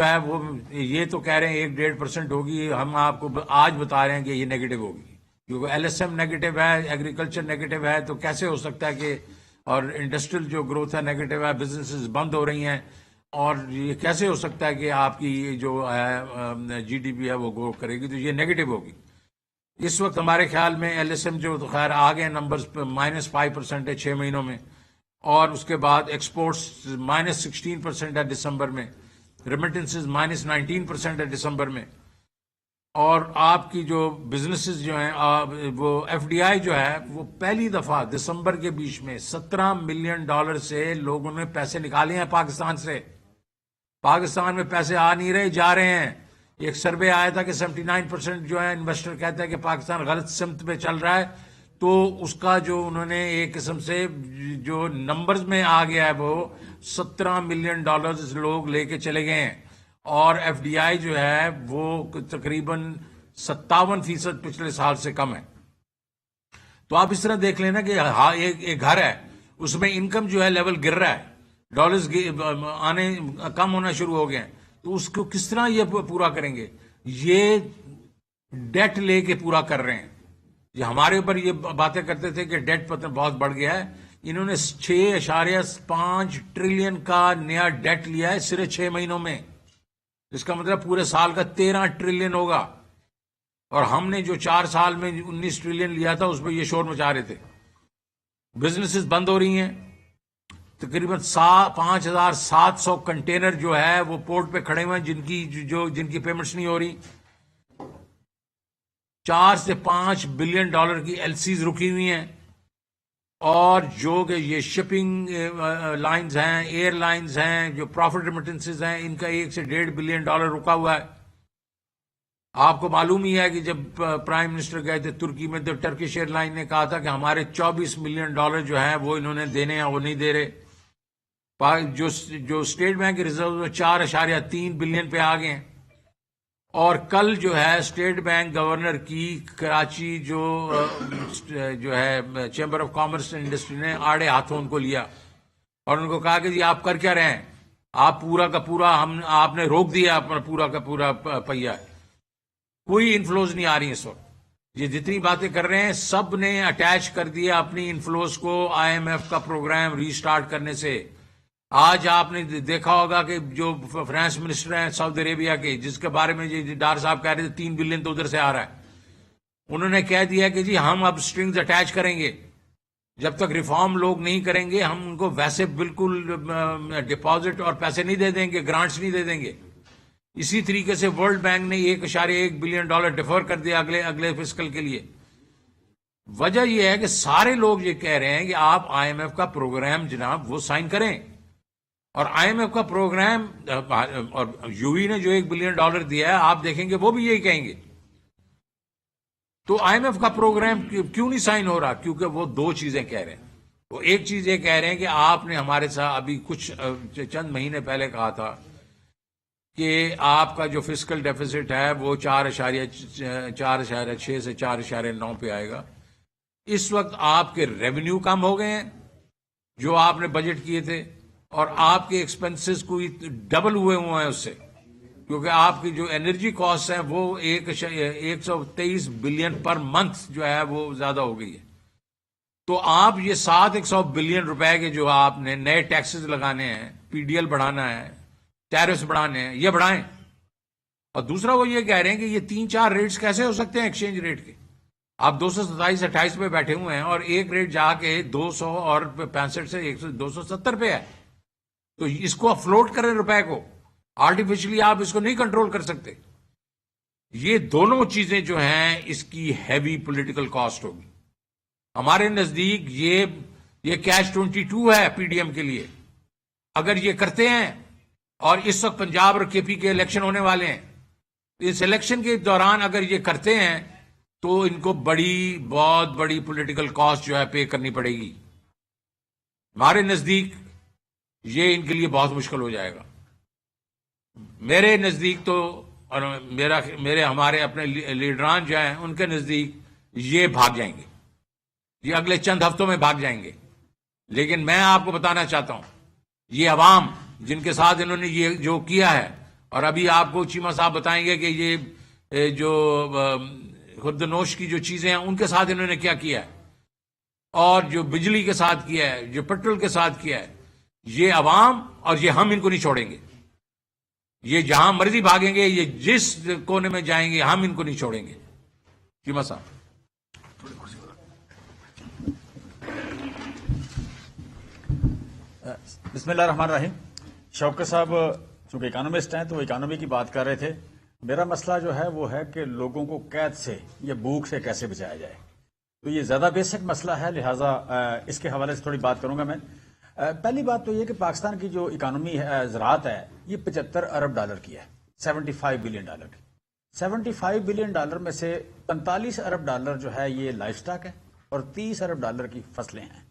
ہے وہ یہ تو کہہ رہے ہیں 1-1.5% ہوگی، ہم آپ کو آج بتا رہے ہیں کہ یہ نیگیٹو ہوگی، کیونکہ ایل ایس ایم نیگیٹو ہے، ایگریکلچر نیگیٹو ہے، تو کیسے ہو سکتا ہے کہ، اور انڈسٹریل جو گروتھ ہے نیگیٹو ہے، بزنسز بند ہو رہی ہیں، اور یہ کیسے ہو سکتا ہے کہ آپ کی یہ جو ہے جی ڈی پی ہے وہ گرو کرے گی، تو یہ نیگیٹو ہوگی۔ اس وقت ہمارے خیال میں ایل ایس ایم جو تو خیر آ گئے نمبرز پہ -5% ہے 6 مہینوں میں، اور اس کے بعد ایکسپورٹس -16% ہے دسمبر میں، ریمیٹنسز -19% ہے دسمبر میں، اور آپ کی جو بزنسز جو ہیں وہ ایف ڈی آئی جو ہے وہ پہلی دفعہ دسمبر کے بیچ میں $17 ملین سے لوگوں نے پیسے نکالے ہیں پاکستان سے۔ پاکستان میں پیسے آ نہیں رہے، جا رہے ہیں۔ ایک سروے آیا تھا کہ 79% جو ہے انویسٹر کہتا ہے کہ پاکستان غلط سمت پہ چل رہا ہے، تو اس کا جو انہوں نے ایک قسم سے جو نمبرز میں آ گیا ہے وہ $17 ملین لوگ لے کے چلے گئے ہیں، اور ایف ڈی آئی جو ہے وہ تقریباً 57% پچھلے سال سے کم ہے۔ تو آپ اس طرح دیکھ لینا کہ ایک گھر ہے، اس میں انکم جو ہے لیول گر رہا ہے، ڈالرز آنے کم ہونا شروع ہو گئے ہیں، تو اس کو کس طرح یہ پورا کریں گے؟ یہ ڈیٹ لے کے پورا کر رہے ہیں۔ یہ ہمارے اوپر یہ باتیں کرتے تھے کہ ڈیٹ پتہ بہت بڑھ گیا ہے، انہوں نے 6.5 ٹریلین کا نیا ڈیٹ لیا ہے صرف 6 مہینوں میں، اس کا مطلب پورے سال کا 13 ٹریلین ہوگا، اور ہم نے جو 4 سال میں 19 ٹریلین لیا تھا اس پہ یہ شور مچا رہے تھے۔ بزنسز بند ہو رہی ہیں، تقریباً 5,700 کنٹینر جو ہے وہ پورٹ پہ کھڑے ہوئے ہیں جن کی پیمنٹس نہیں ہو رہی۔ 4 سے 5 بلین ڈالر کی ایل سیز رکی ہوئی ہیں، اور جو کہ یہ شپنگ لائنز ہیں، ایئر لائنز ہیں، جو پروفٹ ریمیٹنسز ہیں، ان کا 1 سے 1.5 بلین ڈالر رکا ہوا ہے۔ آپ کو معلوم ہی ہے کہ جب پرائم منسٹر گئے تھے ترکی میں تو ٹرکش ایئر لائن نے کہا تھا کہ ہمارے 24 ملین ڈالر جو ہیں وہ انہوں نے دینے ہیں، وہ نہیں دے رہے۔ جو اسٹیٹ بینک کے ریزرو 4.3 بلین پہ آ گئے ہیں، اور کل جو ہے اسٹیٹ بینک گورنر کی کراچی جو ہے chamber of commerce and industry نے آڑے ہاتھوں ان کو لیا، اور ان کو کہا کہ جی آپ کر کیا رہے ہیں؟ آپ پورا کا پورا آپ نے روک دیا اپنا پورا کا پورا پہیا، کوئی انفلوز نہیں آ رہی اس وقت۔ یہ جتنی باتیں کر رہے ہیں سب نے اٹیچ کر دیا اپنی انفلوز کو آئی ایم ایف کا پروگرام ری سٹارٹ کرنے سے۔ آج آپ نے دیکھا ہوگا کہ جو فائنانس منسٹر ہیں سعودی عربیہ کے، جس کے بارے میں جی ڈار صاحب کہہ رہے تھے 3 بلین تو ادھر سے آ رہا ہے، انہوں نے کہہ دیا کہ جی ہم اب سٹرنگز اٹیچ کریں گے، جب تک ریفارم لوگ نہیں کریں گے ہم ان کو ویسے بالکل ڈپازٹ اور پیسے نہیں دے دیں گے، گرانٹس نہیں دے دیں گے۔ اسی طریقے سے ورلڈ بینک نے 1.1 بلین ڈالر ڈیفر کر دیا اگلے فسکل کے لیے۔ وجہ یہ ہے کہ سارے لوگ یہ کہہ رہے ہیں کہ آپ آئی ایم ایف کا پروگرام جناب وہ سائن کریں، اور آئی ایم ایف کا پروگرام اور یو ای نے جو 1 بلین ڈالر دیا ہے آپ دیکھیں گے وہ بھی یہی کہیں گے۔ تو آئی ایم ایف کا پروگرام کیوں نہیں سائن ہو رہا؟ کیونکہ وہ 2 چیزیں کہہ رہے ہیں۔ وہ ایک چیز یہ کہہ رہے ہیں کہ آپ نے ہمارے ساتھ ابھی کچھ چند مہینے پہلے کہا تھا کہ آپ کا جو فسکل ڈیفیسٹ ہے وہ 4.6 سے 4.9 پہ آئے گا۔ اس وقت آپ کے ریونیو کم ہو گئے ہیں جو آپ نے بجٹ کیے تھے، اور آپ کے ایکسپنسز کوئی ڈبل ہوئے ہیں اس سے، کیونکہ آپ کی جو انرجی کاسٹ ہیں وہ 123 بلین پر منتھ جو ہے وہ زیادہ ہو گئی ہے۔ تو آپ یہ 100 بلین روپے کے جو آپ نے نئے ٹیکسز لگانے ہیں، پی ڈی ایل بڑھانا ہے، ٹیرفز بڑھانے ہیں، یہ بڑھائیں۔ اور دوسرا وہ یہ کہہ رہے ہیں کہ یہ 3-4 ریٹس کیسے ہو سکتے ہیں ایکسچینج ریٹ کے؟ آپ 227-28 پہ بیٹھے ہوئے ہیں اور ایک ریٹ جا کے 200 اور 65 سے 270 پہ ہے، تو اس کو فلوٹ کریں روپے کو، آرٹیفیشلی آپ اس کو نہیں کنٹرول کر سکتے۔ یہ دونوں چیزیں جو ہیں اس کی ہیوی پولیٹیکل کاسٹ ہوگی۔ ہمارے نزدیک یہ کیچ 22 ہے پی ڈی ایم کے لیے۔ اگر یہ کرتے ہیں، اور اس وقت پنجاب اور کے پی کے الیکشن ہونے والے ہیں، اس الیکشن کے دوران اگر یہ کرتے ہیں تو ان کو بہت بڑی پولیٹیکل کاسٹ جو ہے پے کرنی پڑے گی۔ ہمارے نزدیک یہ ان کے لیے بہت مشکل ہو جائے گا۔ میرے نزدیک تو، اور ہمارے اپنے لیڈران جو ہیں ان کے نزدیک یہ بھاگ جائیں گے، یہ اگلے چند ہفتوں میں بھاگ جائیں گے۔ لیکن میں آپ کو بتانا چاہتا ہوں، یہ عوام جن کے ساتھ انہوں نے یہ جو کیا ہے اور ابھی آپ کو چیمہ صاحب بتائیں گے کہ یہ جو خردنوش کی جو چیزیں ہیں ان کے ساتھ انہوں نے کیا کیا ہے، اور جو بجلی کے ساتھ کیا ہے، جو پیٹرول کے ساتھ کیا ہے. یہ عوام اور یہ ہم ان کو نہیں چھوڑیں گے. یہ جہاں مرضی بھاگیں گے، یہ جس کونے میں جائیں گے، ہم ان کو نہیں چھوڑیں گے. چیمہ صاحب. بسم اللہ الرحمن الرحیم. شوکت صاحب چونکہ اکانومسٹ ہیں تو وہ اکانومی کی بات کر رہے تھے. میرا مسئلہ جو ہے وہ ہے کہ لوگوں کو قید سے یا بھوک سے کیسے بچایا جائے. تو یہ زیادہ بیسک مسئلہ ہے، لہٰذا اس کے حوالے سے تھوڑی بات کروں گا میں. پہلی بات تو یہ کہ پاکستان کی جو اکانومی ہے، زراعت ہے، یہ $75 ارب کی ہے، $75 بلین کی. $75 بلین میں سے $45 ارب جو ہے یہ لائف سٹاک ہے اور $30 ارب کی فصلیں ہیں.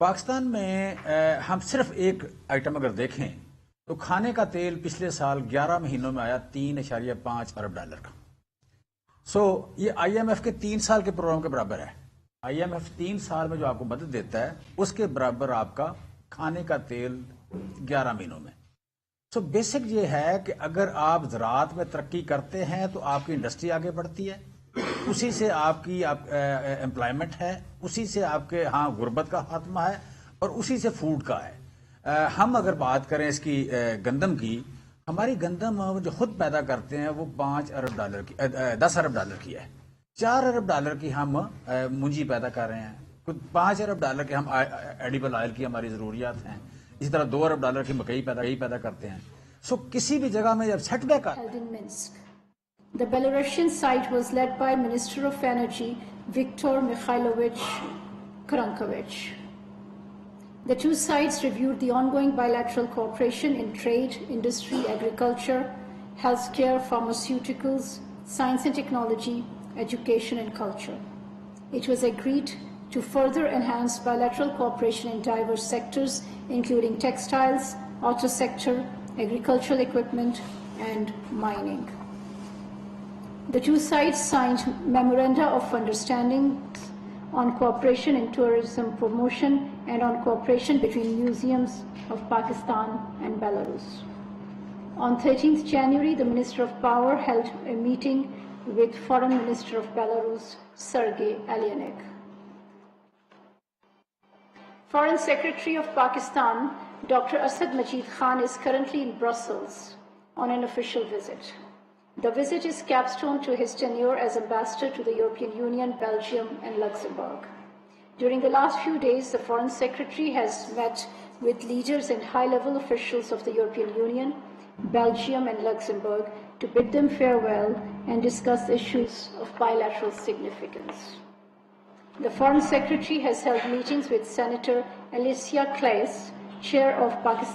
پاکستان میں ہم صرف ایک آئٹم اگر دیکھیں تو کھانے کا تیل پچھلے سال 11 مہینوں میں آیا $3.5 ارب کا. یہ آئی ایم ایف کے 3 سال کے پروگرام کے برابر ہے. آئی ایم ایف 3 سال میں جو آپ کو مدد دیتا ہے اس کے برابر آپ کا کھانے کا تیل 11 مہینوں میں. بیسک یہ ہے کہ اگر آپ زراعت میں ترقی کرتے ہیں تو آپ کی انڈسٹری آگے بڑھتی ہے، اسی سے آپ کی امپلائمنٹ ہے، اسی سے آپ کے ہاں غربت کا خاتمہ ہے، اور اسی سے فوڈ کا ہے. ہم اگر بات کریں اس کی گندم کی، ہماری گندم جو خود پیدا کرتے ہیں وہ $10 ارب کی ہے. $4 ارب کی ہم منجی پیدا کر رہے ہیں، $5 ارب کے ہم ایڈیبل آئل کی ہماری ضروریات ہیں. اسی طرح $2 ارب کی مکئی پیدا کرتے ہیں. کسی بھی جگہ میں جب set back The Belarusian site was led by Minister of Energy Viktor Mikhailovich Krankovich. The two sides reviewed the ongoing bilateral cooperation in trade, industry, agriculture, healthcare, pharmaceuticals, science and technology, education and culture. It was agreed to further enhance bilateral cooperation in diverse sectors, including textiles, auto sector, agricultural equipment, and mining. The two sides signed memoranda of understanding on cooperation in tourism promotion and on cooperation between museums of Pakistan and Belarus. On 13th January, the Minister of Power held a meeting with Foreign Minister of Belarus, Sergei Alienik. Foreign Secretary of Pakistan, Dr. Asad Majid Khan, is currently in Brussels on an official visit. The visit is capstone to his tenure as ambassador to the European Union, Belgium, and Luxembourg. During the last few days, the Foreign Secretary has met with leaders and high-level officials of the European Union, Belgium, and Luxembourg to bid them farewell and discuss issues of bilateral significance. The Foreign Secretary has held meetings with Senator Alicia Claes, chair of Pakistan